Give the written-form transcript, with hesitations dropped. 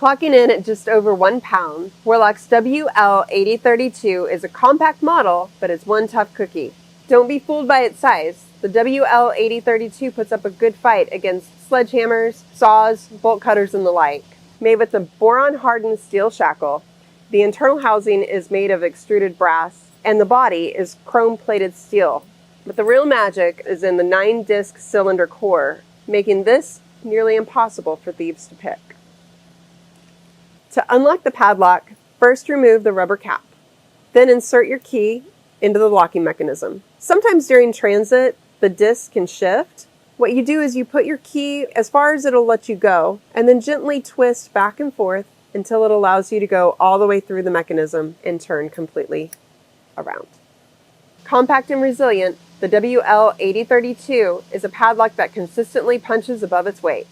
Clocking in at just over 1 pound, WAR-LOK's WL-8032 is a compact model, but it's one tough cookie. Don't be fooled by its size. The WL-8032 puts up a good fight against sledgehammers, saws, bolt cutters, and the like. Made with a boron-hardened steel shackle, the internal housing is made of extruded brass, and the body is chrome-plated steel. But the real magic is in the 9-disc cylinder core, making this nearly impossible for thieves to pick. To unlock the padlock, first remove the rubber cap. Then insert your key into the locking mechanism. Sometimes during transit, the disc can shift. What you do is you put your key as far as it'll let you go, and then gently twist back and forth until it allows you to go all the way through the mechanism and turn completely around. Compact and resilient, the WL-8032 is a padlock that consistently punches above its weight.